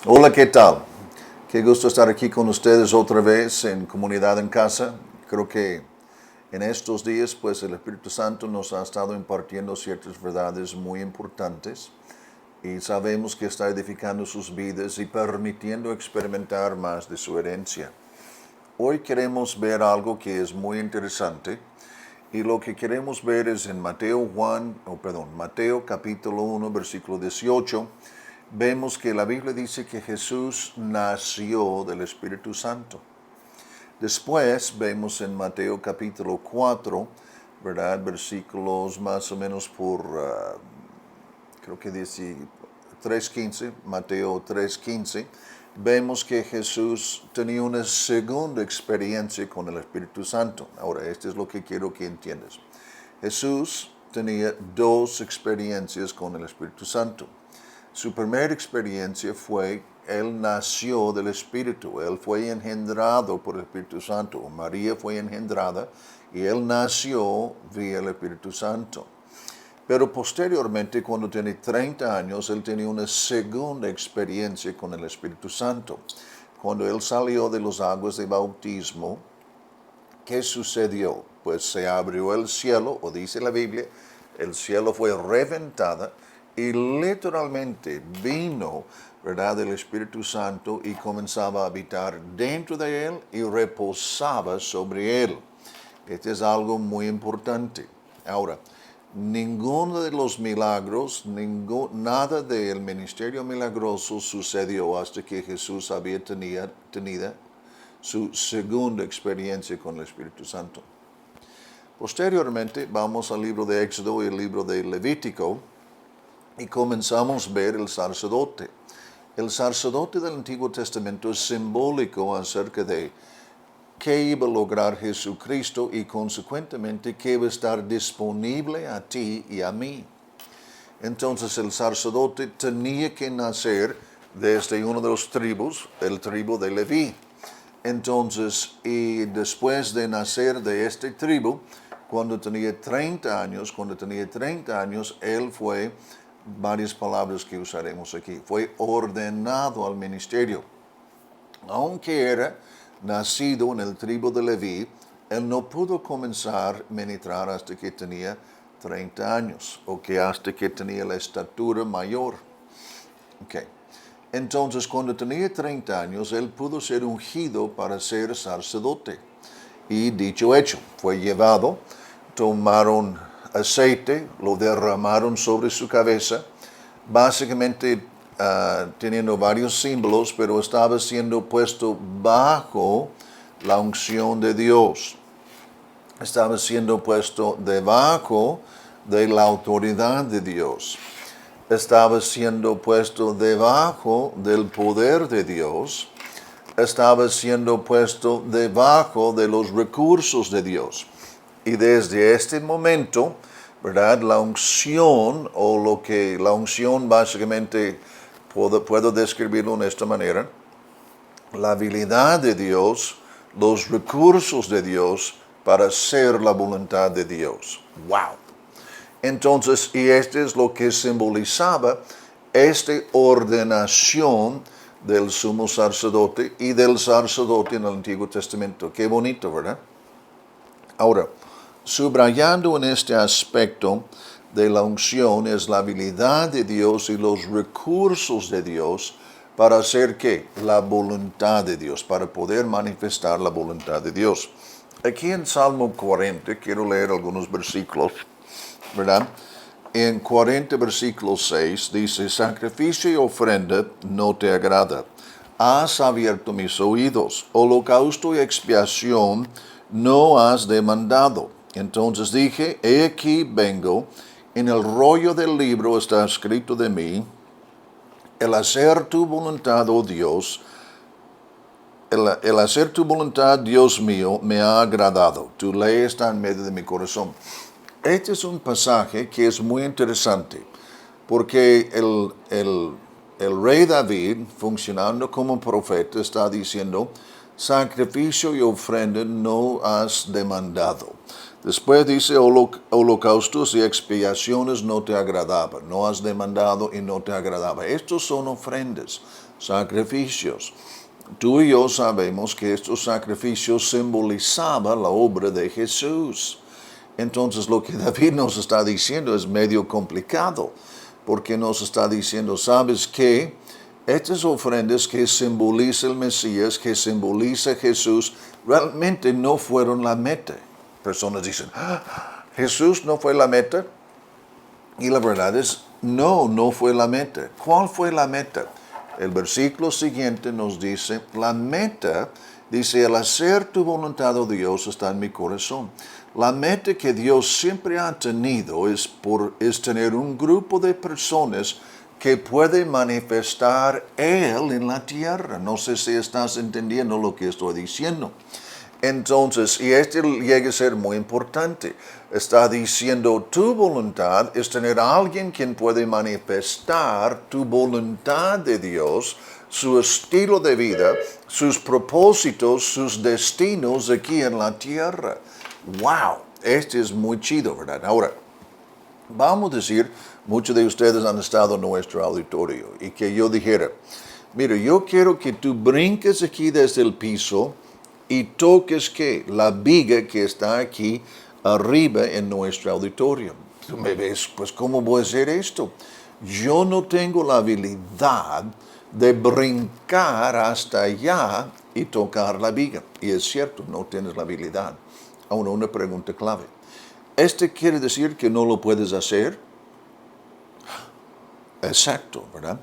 Hola, ¿qué tal? Qué gusto estar aquí con ustedes otra vez en Comunidad en Casa. Creo que en estos días, pues el Espíritu Santo nos ha estado impartiendo ciertas verdades muy importantes y sabemos que está edificando sus vidas y permitiendo experimentar más de su herencia. Hoy queremos ver algo que es muy interesante y lo que queremos ver es en Mateo capítulo 1, versículo 18. Vemos que la Biblia dice que Jesús nació del Espíritu Santo. Después vemos en Mateo capítulo 4, ¿verdad? Versículos más o menos por, creo que dice 3.15, Mateo 3.15, vemos que Jesús tenía una segunda experiencia con el Espíritu Santo. Ahora, esto es lo que quiero que entiendas. Jesús tenía dos experiencias con el Espíritu Santo. Su primera experiencia fue, él nació del Espíritu, él fue engendrado por el Espíritu Santo. María fue engendrada y él nació vía el Espíritu Santo. Pero posteriormente, cuando tenía 30 años, él tenía una segunda experiencia con el Espíritu Santo. Cuando él salió de las aguas de bautismo, ¿qué sucedió? Pues se abrió el cielo, o dice la Biblia, el cielo fue reventado y literalmente vino, ¿verdad?, el Espíritu Santo y comenzaba a habitar dentro de él y reposaba sobre él. Este es algo muy importante. Ahora, ninguno de los milagros, nada del ministerio milagroso sucedió hasta que Jesús había tenido su segunda experiencia con el Espíritu Santo. Posteriormente vamos al libro de Éxodo y el libro de Levítico y comenzamos a ver el sacerdote. El sacerdote del Antiguo Testamento es simbólico acerca de qué iba a lograr Jesucristo y consecuentemente qué iba a estar disponible a ti y a mí. Entonces el sacerdote tenía que nacer desde uno de los tribus, el tribu de Leví. Entonces, y después de nacer de esta tribu, cuando tenía 30 años, él fue, varias palabras que usaremos aquí, fue ordenado al ministerio. Aunque era nacido en el tribu de Leví, él no pudo comenzar a ministrar hasta que tenía 30 años, o que hasta que tenía la estatura mayor. Okay. Entonces, cuando tenía 30 años, él pudo ser ungido para ser sacerdote. Y dicho hecho, fue llevado, tomaron aceite, lo derramaron sobre su cabeza, básicamente teniendo varios símbolos, pero estaba siendo puesto bajo la unción de Dios. Estaba siendo puesto debajo de la autoridad de Dios. Estaba siendo puesto debajo del poder de Dios, estaba siendo puesto debajo de los recursos de Dios. Y desde este momento, ¿verdad?, la unción, la unción básicamente, puedo describirlo de esta manera, la habilidad de Dios, los recursos de Dios para hacer la voluntad de Dios. ¡Wow! Entonces, y este es lo que simbolizaba esta ordenación del sumo sacerdote y del sacerdote en el Antiguo Testamento. Qué bonito, ¿verdad? Ahora, subrayando en este aspecto de la unción es la habilidad de Dios y los recursos de Dios para hacer ¿qué? La voluntad de Dios, para poder manifestar la voluntad de Dios. Aquí en Salmo 40, quiero leer algunos versículos, ¿verdad? En 40 versículo 6 dice, sacrificio y ofrenda no te agrada. Has abierto mis oídos. Holocausto y expiación no has demandado. Entonces dije, he aquí vengo. En el rollo del libro está escrito de mí, el hacer tu voluntad, oh Dios, el hacer tu voluntad, Dios mío, me ha agradado. Tu ley está en medio de mi corazón. Este es un pasaje que es muy interesante, porque el rey David, funcionando como profeta, está diciendo, sacrificio y ofrenda no has demandado. Después dice, holocaustos y expiaciones no te agradaban, no has demandado y no te agradaba. Estos son ofrendas, sacrificios. Tú y yo sabemos que estos sacrificios simbolizaban la obra de Jesús. Entonces lo que David nos está diciendo es medio complicado, porque nos está diciendo, ¿sabes qué? Estas ofrendas que simboliza el Mesías, que simboliza Jesús, realmente no fueron la meta. Personas dicen, Jesús no fue la meta. Y la verdad es, no fue la meta. ¿Cuál fue la meta? El versículo siguiente nos dice, la meta, dice, el hacer tu voluntad, oh Dios, está en mi corazón. La meta que Dios siempre ha tenido es tener un grupo de personas que puede manifestar Él en la tierra. No sé si estás entendiendo lo que estoy diciendo. Entonces, y llega a ser muy importante, está diciendo tu voluntad es tener a alguien quien puede manifestar tu voluntad de Dios, su estilo de vida, sus propósitos, sus destinos aquí en la tierra. ¡Wow! Este es muy chido, ¿verdad? Ahora, vamos a decir, muchos de ustedes han estado en nuestro auditorio y que yo dijera, mira, yo quiero que tú brinques aquí desde el piso y toques ¿qué? La viga que está aquí arriba en nuestro auditorio. Tú me ves, pues ¿cómo voy a hacer esto? Yo no tengo la habilidad de brincar hasta allá y tocar la viga. Y es cierto, no tienes la habilidad. Ahora una pregunta clave. ¿Este quiere decir que no lo puedes hacer? Exacto, ¿verdad?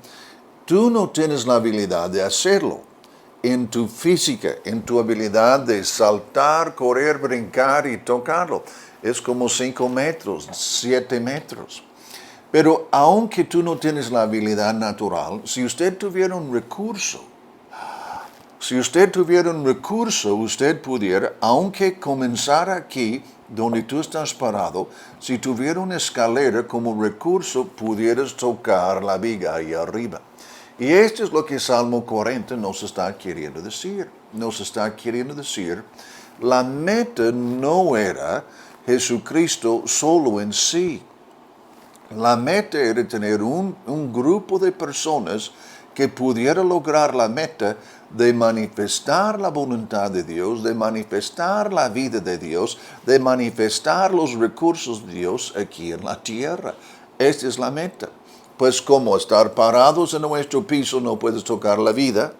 Tú no tienes la habilidad de hacerlo. En tu física, en tu habilidad de saltar, correr, brincar y tocarlo. Es como 5 metros, 7 metros. Pero aunque tú no tienes la habilidad natural, si usted tuviera un recurso, usted pudiera, aunque comenzara aquí, donde tú estás parado, si tuviera una escalera como recurso, pudieras tocar la viga ahí arriba. Y esto es lo que Salmo 40 nos está queriendo decir. Nos está queriendo decir, la meta no era Jesucristo solo en sí. La meta era tener un grupo de personas que pudiera lograr la meta de manifestar la voluntad de Dios, de manifestar la vida de Dios, de manifestar los recursos de Dios aquí en la tierra. Esta es la meta. Pues como estar parados en nuestro piso no puedes tocar la viga,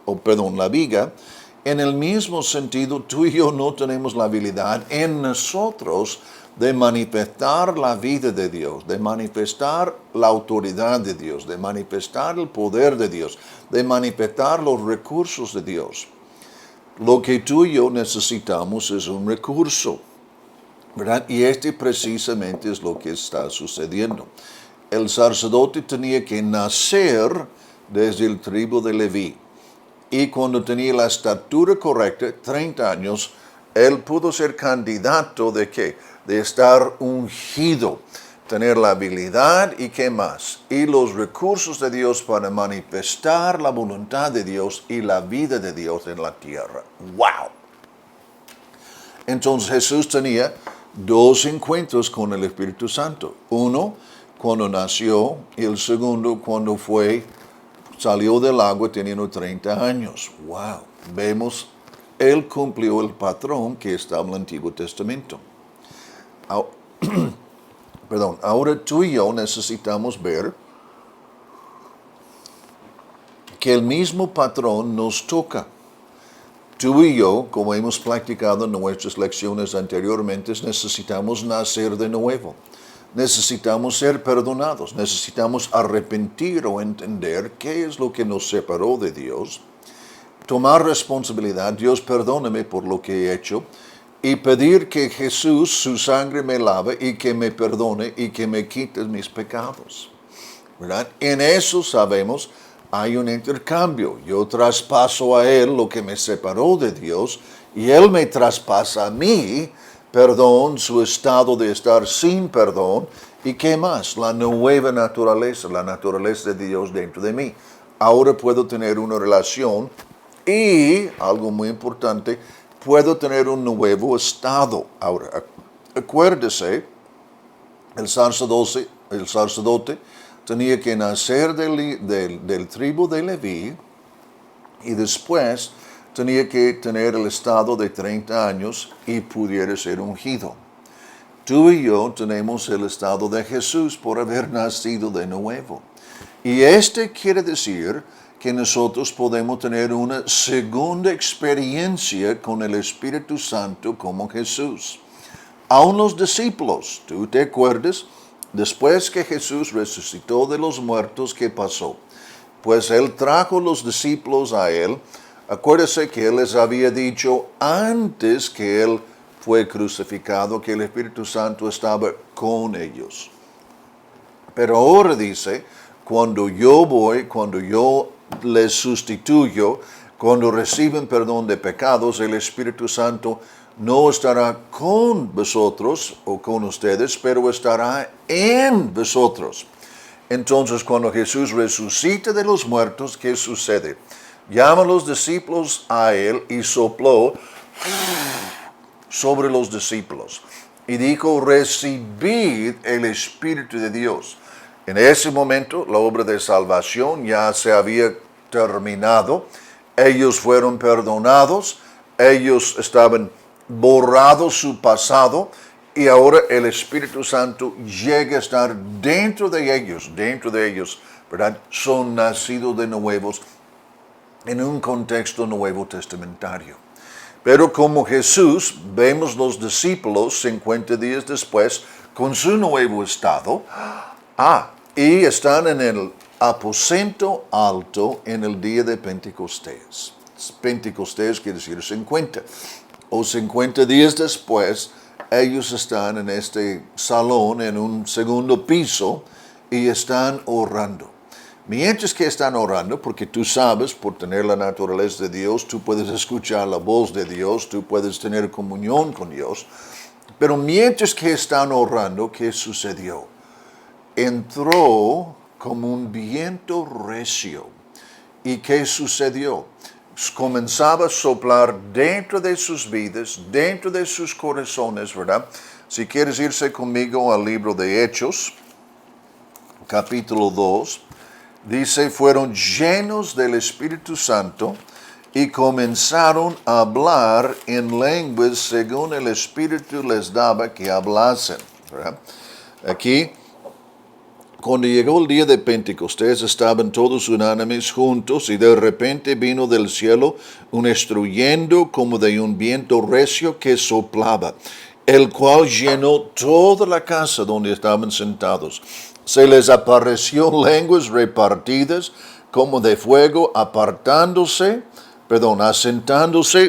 en el mismo sentido tú y yo no tenemos la habilidad en nosotros de manifestar la vida de Dios, de manifestar la autoridad de Dios, de manifestar el poder de Dios, de manifestar los recursos de Dios. Lo que tú y yo necesitamos es un recurso, ¿verdad? Y este precisamente es lo que está sucediendo. El sacerdote tenía que nacer desde el tribu de Leví. Y cuando tenía la estatura correcta, 30 años, él pudo ser candidato de ¿qué? De estar ungido, tener la habilidad y qué más, y los recursos de Dios para manifestar la voluntad de Dios y la vida de Dios en la tierra. ¡Wow! Entonces Jesús tenía 2 encuentros con el Espíritu Santo. Uno, cuando nació, y el segundo, cuando salió del agua teniendo 30 años. ¡Wow! Vemos, él cumplió el patrón que estaba en el Antiguo Testamento. Ahora tú y yo necesitamos ver que el mismo patrón nos toca. Tú y yo, como hemos practicado en nuestras lecciones anteriormente, necesitamos nacer de nuevo. Necesitamos ser perdonados, necesitamos arrepentir o entender qué es lo que nos separó de Dios, tomar responsabilidad, Dios perdóname por lo que he hecho, y pedir que Jesús, su sangre me lave y que me perdone y que me quite mis pecados, ¿verdad? En eso sabemos, hay un intercambio, yo traspaso a Él lo que me separó de Dios y Él me traspasa a mí perdón, su estado de estar sin perdón, y qué más, la nueva naturaleza, la naturaleza de Dios dentro de mí. Ahora puedo tener una relación y, algo muy importante, puedo tener un nuevo estado. Ahora, acuérdese, el sacerdote tenía que nacer del tribu de Leví, y después tenía que tener el estado de 30 años y pudiera ser ungido. Tú y yo tenemos el estado de Jesús por haber nacido de nuevo. Y quiere decir que nosotros podemos tener una segunda experiencia con el Espíritu Santo como Jesús. Aún los discípulos, ¿tú te acuerdas? Después que Jesús resucitó de los muertos, ¿qué pasó? Pues Él trajo los discípulos a Él. Acuérdese que Él les había dicho antes que Él fue crucificado que el Espíritu Santo estaba con ellos. Pero ahora dice, cuando yo voy, cuando yo les sustituyo, cuando reciben perdón de pecados, el Espíritu Santo no estará con vosotros o con ustedes, pero estará en vosotros. Entonces, cuando Jesús resucita de los muertos, ¿qué sucede? Llama a los discípulos a Él y sopló sobre los discípulos. Y dijo, recibid el Espíritu de Dios. En ese momento, la obra de salvación ya se había terminado. Ellos fueron perdonados. Ellos estaban borrados su pasado. Y ahora el Espíritu Santo llega a estar dentro de ellos, ¿verdad? Son nacidos de nuevos en un contexto nuevo testamentario. Pero como Jesús, vemos los discípulos 50 días después con su nuevo estado. Y están en el aposento alto en el día de Pentecostés. Pentecostés quiere decir 50. O 50 días después, ellos están en este salón, en un segundo piso, y están orando. Mientras que están orando, porque tú sabes, por tener la naturaleza de Dios, tú puedes escuchar la voz de Dios, tú puedes tener comunión con Dios. Pero mientras que están orando, ¿qué sucedió? Entró como un viento recio. ¿Y qué sucedió? Comenzaba a soplar dentro de sus vidas, dentro de sus corazones, ¿verdad? Si quieres irse conmigo al libro de Hechos, capítulo 2, dice, fueron llenos del Espíritu Santo y comenzaron a hablar en lenguas según el Espíritu les daba que hablasen, ¿verdad? Aquí, cuando llegó el día de Pentecostés, estaban todos unánimes juntos y de repente vino del cielo un estruendo como de un viento recio que soplaba, el cual llenó toda la casa donde estaban sentados. Se les apareció lenguas repartidas como de fuego, asentándose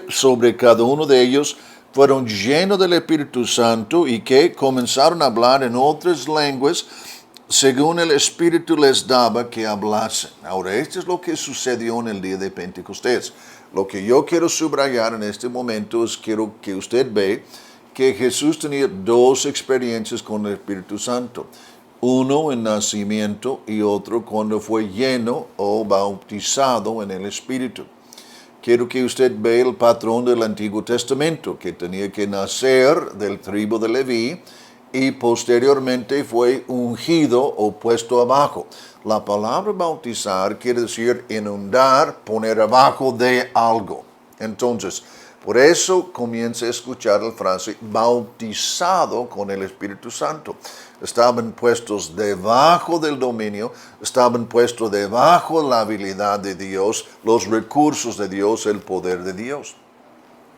sobre cada uno de ellos. Fueron llenos del Espíritu Santo y que comenzaron a hablar en otras lenguas según el Espíritu les daba que hablasen. Ahora, esto es lo que sucedió en el día de Pentecostés. Lo que yo quiero subrayar en este momento es quiero que usted vea que Jesús tenía dos experiencias con el Espíritu Santo. Uno en nacimiento y otro cuando fue lleno o bautizado en el Espíritu. Quiero que usted vea el patrón del Antiguo Testamento, que tenía que nacer del tribu de Leví, y posteriormente fue ungido o puesto abajo. La palabra bautizar quiere decir inundar, poner abajo de algo. Entonces, por eso comienza a escuchar la frase bautizado con el Espíritu Santo. Estaban puestos debajo del dominio, estaban puestos debajo de la habilidad de Dios, los recursos de Dios, el poder de Dios.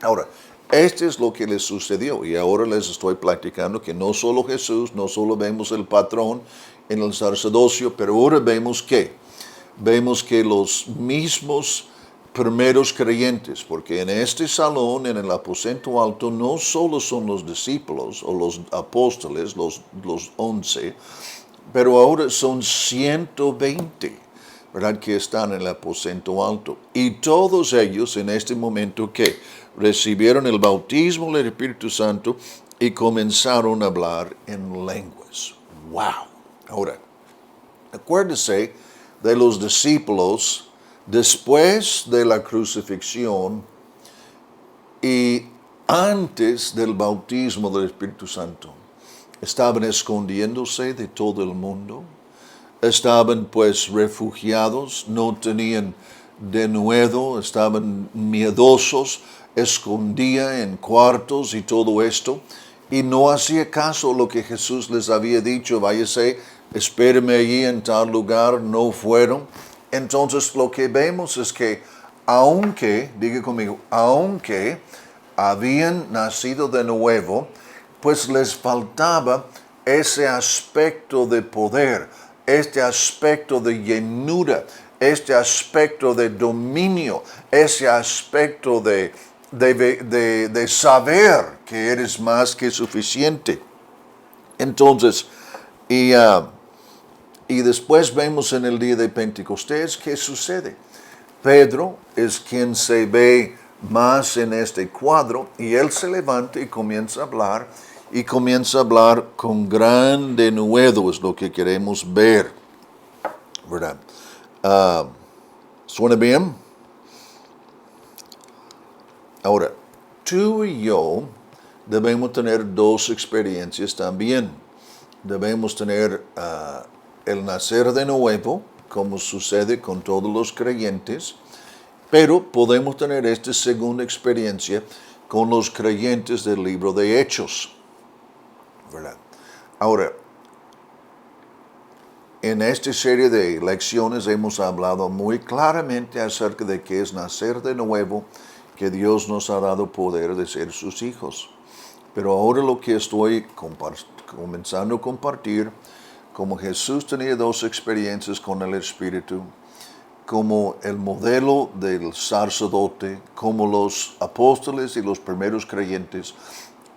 Ahora, esto es lo que les sucedió y ahora les estoy platicando que no solo Jesús, no solo vemos el patrón en el sacerdocio, pero ahora vemos que los mismos primeros creyentes, porque en este salón, en el aposento alto, no solo son los discípulos o los apóstoles, los 11, pero ahora son 120, ¿verdad? Que están en el aposento alto. Y todos ellos en este momento, ¿qué? Recibieron el bautismo del Espíritu Santo y comenzaron a hablar en lenguas. ¡Wow! Ahora, acuérdese de los discípulos después de la crucifixión y antes del bautismo del Espíritu Santo. Estaban escondiéndose de todo el mundo. Estaban pues refugiados, no tenían denuedo, estaban miedosos, escondían en cuartos y todo esto, y no hacía caso a lo que Jesús les había dicho, váyase, espéreme allí en tal lugar, no fueron. Entonces lo que vemos es que aunque, diga conmigo, aunque habían nacido de nuevo, pues les faltaba ese aspecto de poder, este aspecto de llenura, este aspecto de dominio, ese aspecto de saber que eres más que suficiente. Entonces, y después vemos en el día de Pentecostés qué sucede. Pedro es quien se ve más en este cuadro y él se levanta y comienza a hablar y comienza a hablar con gran denuedo, es lo que queremos ver, ¿verdad? ¿Suena bien? Ahora, tú y yo debemos tener dos experiencias también. Debemos tener el nacer de nuevo, como sucede con todos los creyentes, pero podemos tener esta segunda experiencia con los creyentes del libro de Hechos, ¿verdad? Ahora, en esta serie de lecciones hemos hablado muy claramente acerca de qué es nacer de nuevo, que Dios nos ha dado poder de ser sus hijos. Pero ahora lo que estoy comenzando a compartir, como Jesús tenía dos experiencias con el Espíritu, como el modelo del sacerdote, como los apóstoles y los primeros creyentes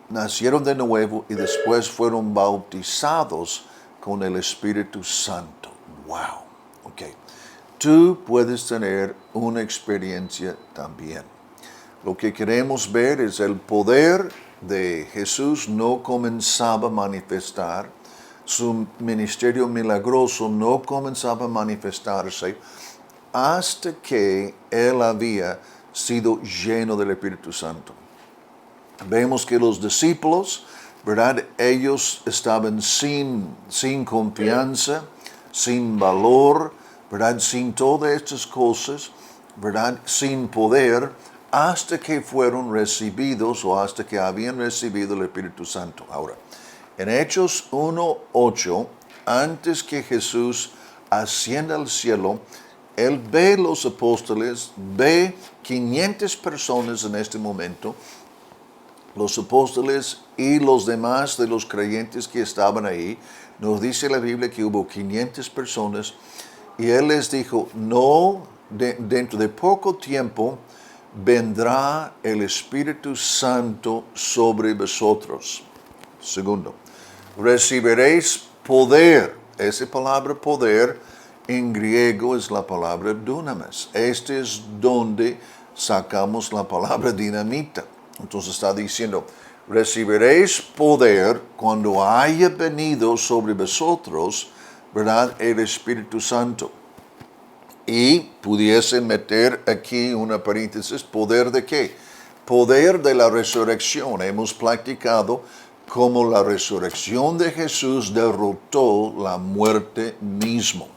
nacieron de nuevo y después fueron bautizados con el Espíritu Santo. Wow. Ok. Tú puedes tener una experiencia también. Lo que queremos ver es el poder de Jesús no comenzaba a manifestar, su ministerio milagroso no comenzaba a manifestarse hasta que él había sido lleno del Espíritu Santo. Vemos que los discípulos, ¿verdad? Ellos estaban sin confianza, sin valor, ¿verdad? Sin todas estas cosas, ¿verdad? Sin poder, hasta que fueron recibidos o hasta que habían recibido el Espíritu Santo. Ahora, en Hechos 1:8, antes que Jesús ascienda al cielo, él ve los apóstoles, ve 500 personas en este momento, los apóstoles y los demás de los creyentes que estaban ahí. Nos dice la Biblia que hubo 500 personas y él les dijo, dentro de poco tiempo vendrá el Espíritu Santo sobre vosotros. Segundo, recibiréis poder. Esa palabra poder en griego es la palabra dunamis. Este es donde sacamos la palabra dinamita. Entonces está diciendo, recibiréis poder cuando haya venido sobre vosotros, ¿verdad? El Espíritu Santo. Y pudiese meter aquí una paréntesis, ¿poder de qué? Poder de la resurrección. Hemos practicado cómo la resurrección de Jesús derrotó la muerte mismo.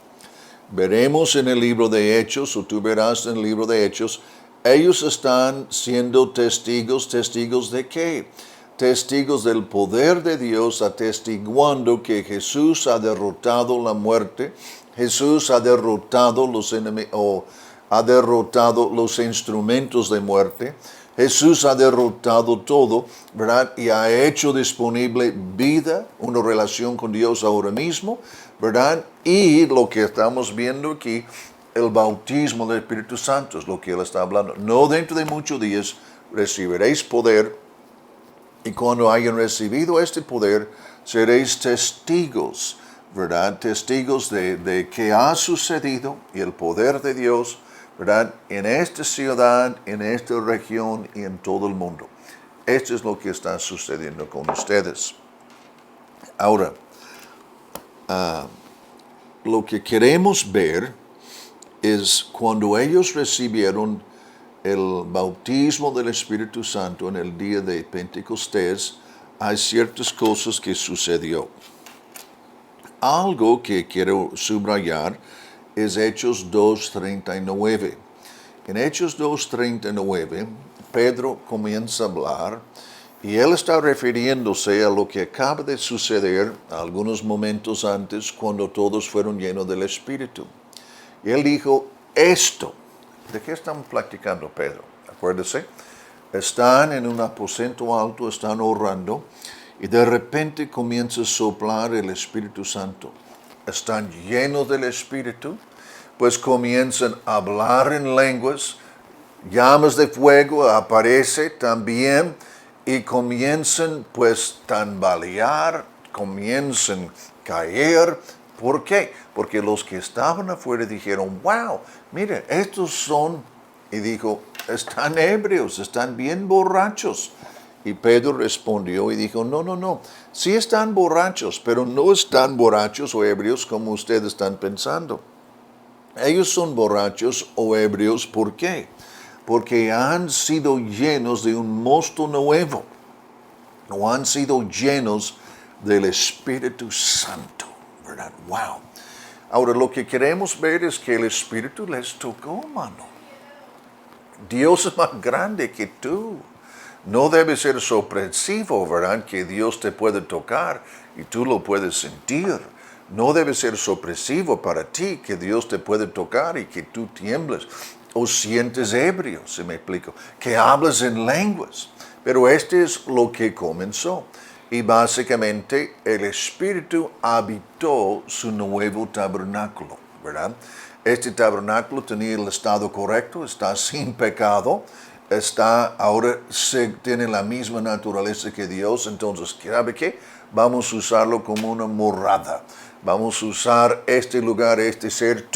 Veremos en el libro de Hechos, o tú verás en el libro de Hechos, ellos están siendo testigos. ¿Testigos de qué? Testigos del poder de Dios, atestiguando que Jesús ha derrotado la muerte, Jesús ha derrotado los enemigos, o ha derrotado los instrumentos de muerte, Jesús ha derrotado todo, ¿verdad? Y ha hecho disponible vida, una relación con Dios ahora mismo, ¿verdad? Y lo que estamos viendo aquí, el bautismo del Espíritu Santo es lo que él está hablando. No dentro de muchos días recibiréis poder y cuando hayan recibido este poder seréis testigos, ¿verdad? Testigos de qué ha sucedido y el poder de Dios, ¿verdad? En esta ciudad, en esta región y en todo el mundo. Esto es lo que está sucediendo con ustedes. Ahora, lo que queremos ver es cuando ellos recibieron el bautismo del Espíritu Santo en el día de Pentecostés, hay ciertas cosas que sucedió. Algo que quiero subrayar es Hechos 2:39. En Hechos 2:39, Pedro comienza a hablar y él está refiriéndose a lo que acaba de suceder algunos momentos antes cuando todos fueron llenos del Espíritu. Y él dijo esto. ¿De qué estamos platicando, Pedro? Acuérdese, están en un aposento alto, están orando y de repente comienza a soplar el Espíritu Santo. Están llenos del Espíritu, pues comienzan a hablar en lenguas, llamas de fuego aparece también y comienzan pues tambalear, comienzan a caer. ¿Por qué? Porque los que estaban afuera dijeron, wow, mire, estos son, y dijo, están ebrios, están bien borrachos. Y Pedro respondió y dijo, no, sí están borrachos, pero no están borrachos o ebrios como ustedes están pensando. Ellos son borrachos o ebrios, ¿por qué? Porque han sido llenos de un mosto nuevo, o han sido llenos del Espíritu Santo, ¿verdad? Wow. Ahora, lo que queremos ver es que el Espíritu les tocó, mano. Dios es más grande que tú. No debe ser sorpresivo, ¿verdad? Que Dios te puede tocar y tú lo puedes sentir. No debe ser sorpresivo para ti que Dios te puede tocar y que tú tiembles o sientes ebrio, si me explico, que hablas en lenguas. Pero este es lo que comenzó. Y básicamente el Espíritu habitó su nuevo tabernáculo, ¿verdad? Este tabernáculo tenía el estado correcto, está sin pecado, ahora tiene la misma naturaleza que Dios. Entonces, ¿sabe qué? Vamos a usarlo como una morada. Vamos a usar este lugar, este ser,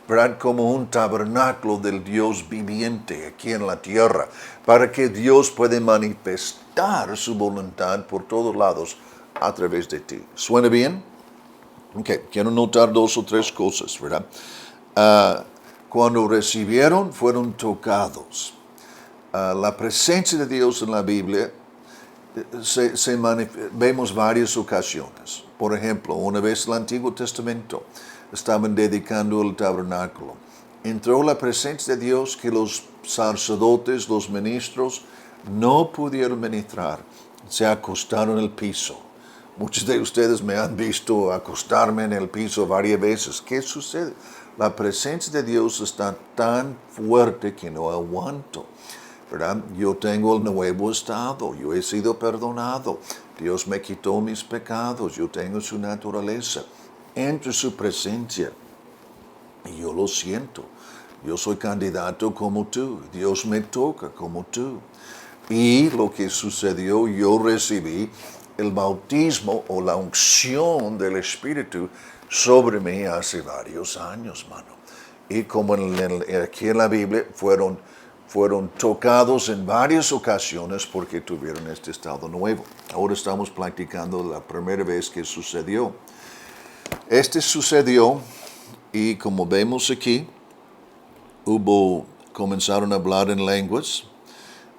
¿verdad? Como un tabernáculo del Dios viviente aquí en la tierra, para que Dios pueda manifestar su voluntad por todos lados a través de ti. ¿Suena bien? Ok, quiero notar 2 o 3 cosas, ¿verdad? Cuando recibieron, fueron tocados. La presencia de Dios en la Biblia vemos varias ocasiones. Por ejemplo, una vez en el Antiguo Testamento estaban dedicando el tabernáculo. Entró la presencia de Dios que los sacerdotes, los ministros, no pudieron ministrar. Se acostaron en el piso. Muchos de ustedes me han visto acostarme en el piso varias veces. ¿Qué sucede? La presencia de Dios está tan fuerte que no aguanto, ¿verdad? Yo tengo el nuevo estado, yo he sido perdonado, Dios me quitó mis pecados, yo tengo su naturaleza. Entre su presencia y yo lo siento. Yo soy candidato como tú, Dios me toca como tú. Y lo que sucedió, yo recibí el bautismo o la unción del Espíritu sobre mí hace varios años, mano. Y como aquí en la Biblia fueron tocados en varias ocasiones porque tuvieron este estado nuevo. Ahora estamos practicando la primera vez que sucedió. Este sucedió y como vemos aquí, comenzaron a hablar en lenguas,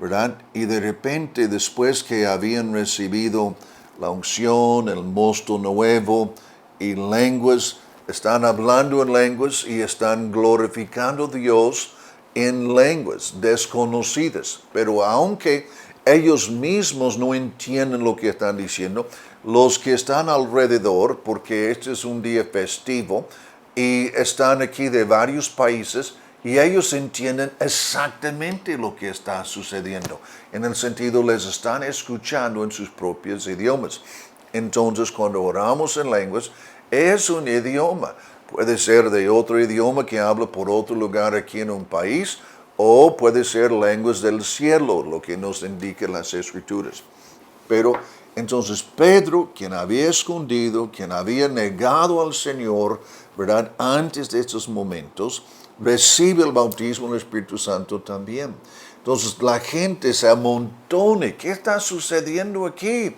¿verdad? Y de repente, después que habían recibido la unción, el mosto nuevo y lenguas, están hablando en lenguas y están glorificando a Dios en lenguas desconocidas. Pero aunque ellos mismos no entienden lo que están diciendo, los que están alrededor, porque este es un día festivo y están aquí de varios países, y ellos entienden exactamente lo que está sucediendo. En el sentido, les están escuchando en sus propios idiomas. Entonces, cuando oramos en lenguas, es un idioma. Puede ser de otro idioma que habla por otro lugar aquí en un país, o puede ser lenguas del cielo, lo que nos indican las Escrituras. Pero entonces Pedro, quien había escondido, quien había negado al Señor, ¿verdad? Antes de estos momentos, recibe el bautismo del Espíritu Santo también. Entonces la gente se amontona. ¿Qué está sucediendo aquí?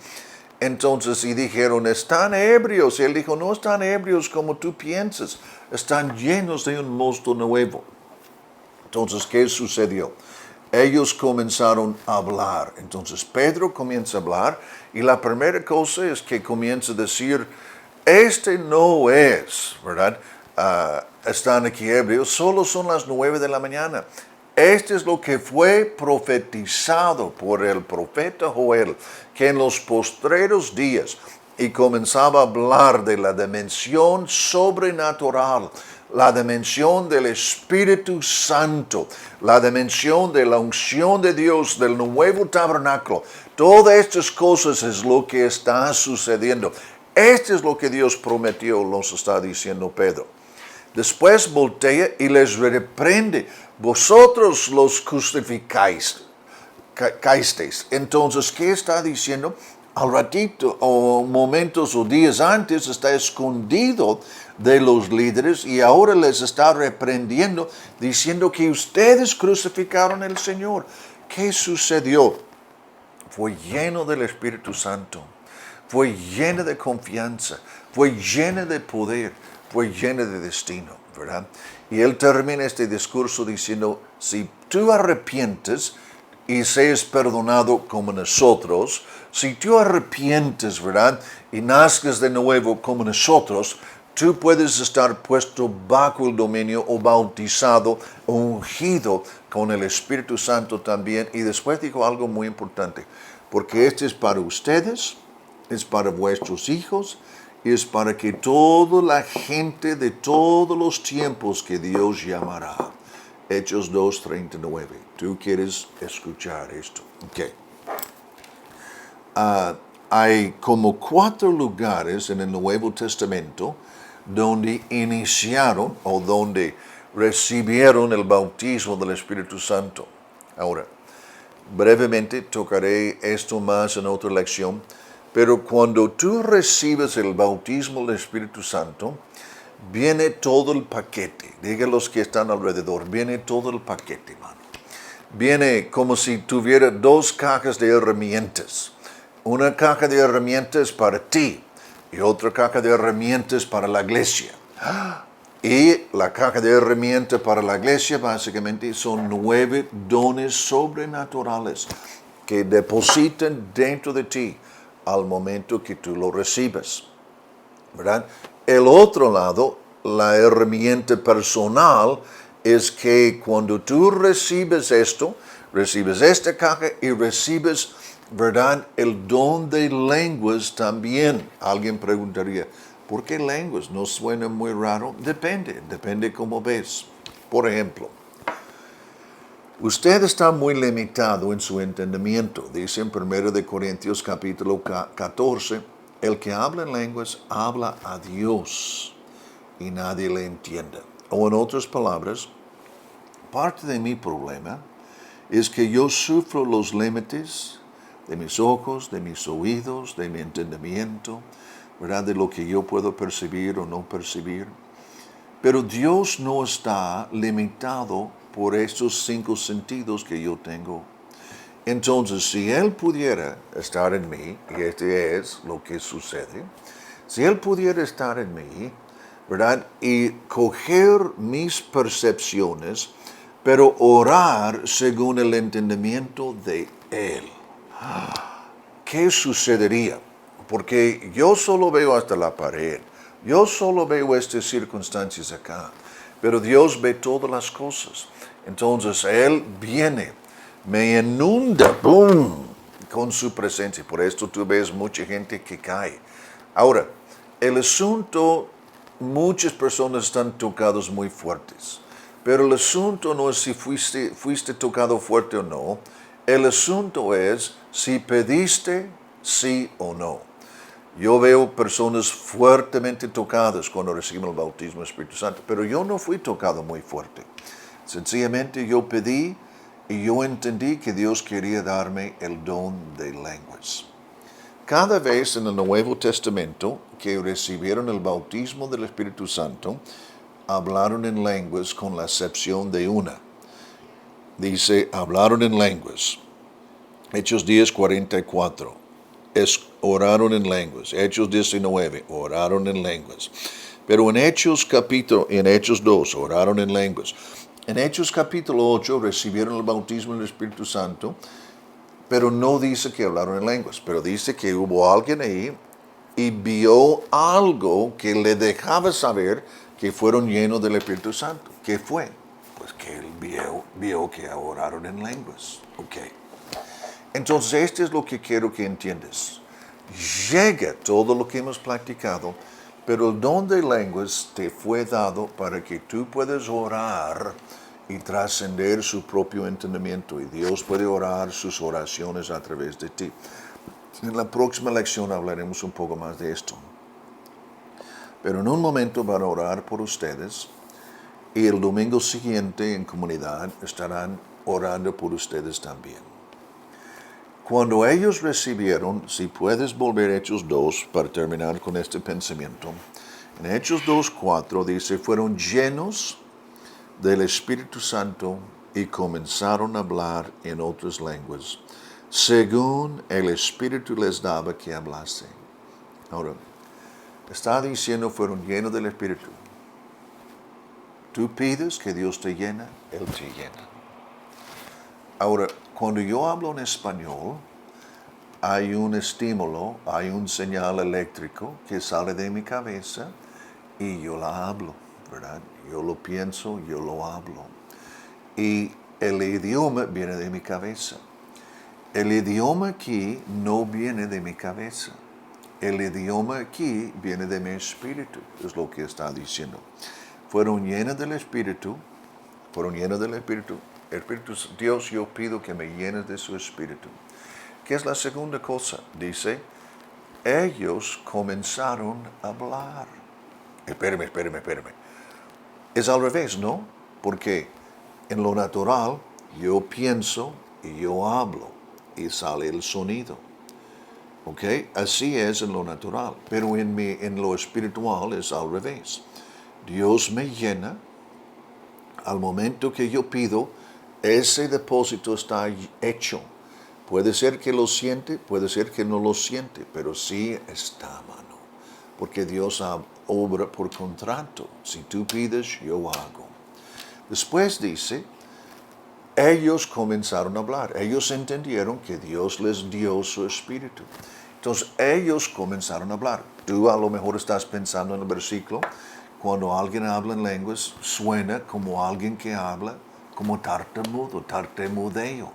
Entonces, y dijeron, están ebrios. Y él dijo, no están ebrios como tú piensas. Están llenos de un mosto nuevo. Entonces, ¿qué sucedió? Ellos comenzaron a hablar. Entonces, Pedro comienza a hablar. Y la primera cosa es que comienza a decir, este no es, ¿verdad? están aquí ebrios, solo son las 9 de la mañana. Este es lo que fue profetizado por el profeta Joel, que en los postreros días, y comenzaba a hablar de la dimensión sobrenatural, la dimensión del Espíritu Santo, la dimensión de la unción de Dios, del nuevo tabernáculo. Todas estas cosas es lo que está sucediendo. Esto es lo que Dios prometió, nos está diciendo Pedro. Después voltea y les reprende. Vosotros los crucificáis. Entonces, ¿qué está diciendo? Al ratito, o momentos o días antes, está escondido de los líderes y ahora les está reprendiendo, diciendo que ustedes crucificaron al Señor. ¿Qué sucedió? Fue lleno del Espíritu Santo. Fue llena de confianza. Fue llena de poder. Fue llena de destino, ¿verdad? Y él termina este discurso diciendo, si tú arrepientes y seas perdonado como nosotros, si tú arrepientes, ¿verdad? Y nazcas de nuevo como nosotros, tú puedes estar puesto bajo el dominio o bautizado o ungido con el Espíritu Santo también. Y después dijo algo muy importante, porque este es para ustedes, es para vuestros hijos, y es para que toda la gente de todos los tiempos que Dios llamará. Hechos 2:39. ¿Tú quieres escuchar esto? Ok. Hay como 4 lugares en el Nuevo Testamento donde iniciaron o donde recibieron el bautismo del Espíritu Santo. Ahora, brevemente tocaré esto más en otra lección, pero cuando tú recibes el bautismo del Espíritu Santo, viene todo el paquete. Diga los que están alrededor, viene todo el paquete, hermano. Viene como si tuviera 2 cajas de herramientas. Una caja de herramientas para ti y otra caja de herramientas para la iglesia. Y la caja de herramientas para la iglesia básicamente son 9 dones sobrenaturales que depositan dentro de ti al momento que tú lo recibes, ¿verdad? El otro lado, la herramienta personal, es que cuando tú recibes esto, recibes esta caja y recibes, ¿verdad?, el don de lenguas también. Alguien preguntaría, ¿por qué lenguas? ¿No suena muy raro? Depende cómo ves. Por ejemplo, usted está muy limitado en su entendimiento. Dice en 1 Corintios capítulo 14, el que habla en lenguas habla a Dios y nadie le entiende. O en otras palabras, parte de mi problema es que yo sufro los límites de mis ojos, de mis oídos, de mi entendimiento, ¿verdad? De lo que yo puedo percibir o no percibir. Pero Dios no está limitado por estos 5 sentidos que yo tengo. Entonces, si Él pudiera estar en mí, y este es lo que sucede, si Él pudiera estar en mí, ¿verdad? Y coger mis percepciones, pero orar según el entendimiento de Él, ¿qué sucedería? Porque yo solo veo hasta la pared. Yo solo veo estas circunstancias acá. Pero Dios ve todas las cosas. Entonces Él viene, me inunda, ¡boom!, con su presencia. Por esto tú ves mucha gente que cae. Ahora, el asunto, muchas personas están tocados muy fuertes. Pero el asunto no es si fuiste tocado fuerte o no. El asunto es si pediste sí o no. Yo veo personas fuertemente tocadas cuando reciben el bautismo del Espíritu Santo, pero yo no fui tocado muy fuerte. Sencillamente yo pedí y yo entendí que Dios quería darme el don de lenguas. Cada vez en el Nuevo Testamento que recibieron el bautismo del Espíritu Santo, hablaron en lenguas con la excepción de una. Dice, hablaron en lenguas. Hechos 10:44. Oraron en lenguas. Hechos 19, oraron en lenguas. Pero en Hechos 2, oraron en lenguas. En Hechos capítulo 8 recibieron el bautismo del Espíritu Santo, pero no dice que hablaron en lenguas, pero dice que hubo alguien ahí y vio algo que le dejaba saber que fueron llenos del Espíritu Santo. ¿Qué fue? Pues que él vio que oraron en lenguas. Ok. Entonces, esto es lo que quiero que entiendas. Llega todo lo que hemos practicado, pero el don de lenguas te fue dado para que tú puedas orar y trascender su propio entendimiento. Y Dios puede orar sus oraciones a través de ti. En la próxima lección hablaremos un poco más de esto. Pero en un momento van a orar por ustedes y el domingo siguiente en comunidad estarán orando por ustedes también. Cuando ellos recibieron, si puedes volver a Hechos 2 para terminar con este pensamiento, en Hechos 2:4 dice, fueron llenos del Espíritu Santo y comenzaron a hablar en otras lenguas, según el Espíritu les daba que hablasen. Ahora, está diciendo fueron llenos del Espíritu. Tú pides que Dios te llena, Él te llena. Ahora, cuando yo hablo en español, hay un estímulo, hay un señal eléctrico que sale de mi cabeza y yo la hablo, ¿verdad? Yo lo pienso, yo lo hablo. Y el idioma viene de mi cabeza. El idioma aquí no viene de mi cabeza. El idioma aquí viene de mi espíritu, es lo que está diciendo. Fueron llenos del Espíritu, Espíritu Dios, yo pido que me llenes de su Espíritu. ¿Qué es la segunda cosa? Dice, ellos comenzaron a hablar. Espérame. Es al revés, ¿no? Porque en lo natural yo pienso y yo hablo y sale el sonido. ¿Ok? Así es en lo natural. Pero en lo espiritual es al revés. Dios me llena. Al momento que yo pido, ese depósito está hecho. Puede ser que lo siente, puede ser que no lo siente, pero sí está a mano. Porque Dios obra por contrato. Si tú pides, yo hago. Después dice, ellos comenzaron a hablar. Ellos entendieron que Dios les dio su espíritu. Entonces ellos comenzaron a hablar. Tú a lo mejor estás pensando en el versículo, cuando alguien habla en lenguas, suena como alguien que habla como tartamudeo.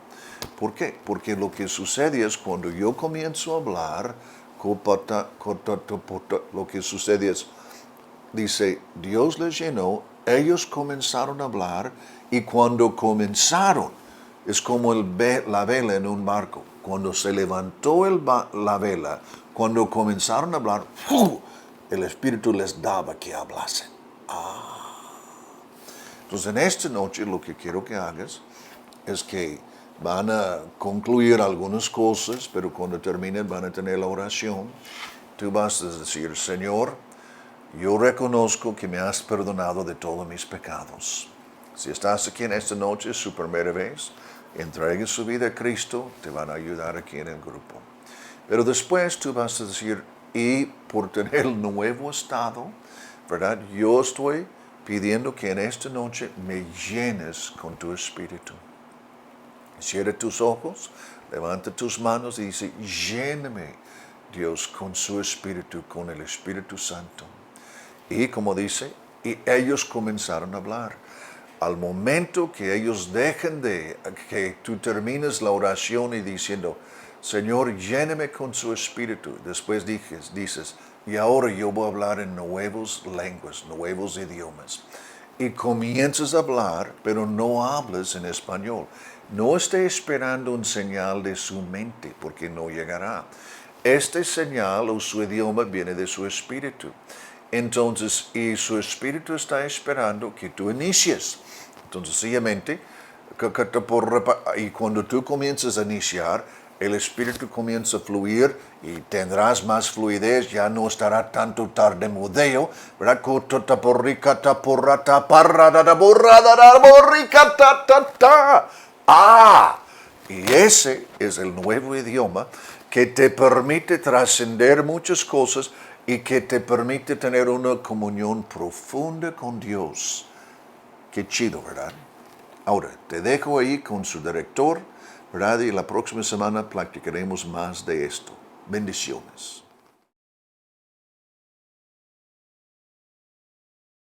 ¿Por qué? Porque lo que sucede es cuando yo comienzo a hablar, lo que sucede es, dice, Dios les llenó, ellos comenzaron a hablar, y cuando comenzaron, es como la vela en un barco. Cuando se levantó la vela, cuando comenzaron a hablar, el Espíritu les daba que hablasen. Entonces, en esta noche lo que quiero que hagas es que van a concluir algunas cosas, pero cuando terminen van a tener la oración. Tú vas a decir, Señor, yo reconozco que me has perdonado de todos mis pecados. Si estás aquí en esta noche, su primera vez, entregue su vida a Cristo, te van a ayudar aquí en el grupo. Pero después tú vas a decir, y por tener el nuevo estado, ¿verdad? Yo estoy pidiendo que en esta noche me llenes con tu espíritu. Cierra tus ojos, levanta tus manos y dice, lléname, Dios, con su espíritu, con el Espíritu Santo. Y como dice, y ellos comenzaron a hablar. Al momento que ellos dejen que tú termines la oración y diciendo, Señor, lléname con su espíritu. Después dices, y ahora yo voy a hablar en nuevas lenguas, nuevos idiomas. Y comienzas a hablar, pero no hablas en español. No esté esperando un señal de su mente, porque no llegará. Este señal o su idioma viene de su espíritu. Entonces, y su espíritu está esperando que tú inicies. Entonces, sencillamente, y cuando tú comienzas a iniciar, el espíritu comienza a fluir y tendrás más fluidez, ya no estará tanto tartamudeo, ¿verdad? Y ese es el nuevo idioma que te permite trascender muchas cosas y que te permite tener una comunión profunda con Dios. Qué chido, ¿verdad? Ahora, te dejo ahí con su director, ¿verdad? Y la próxima semana practicaremos más de esto. Bendiciones.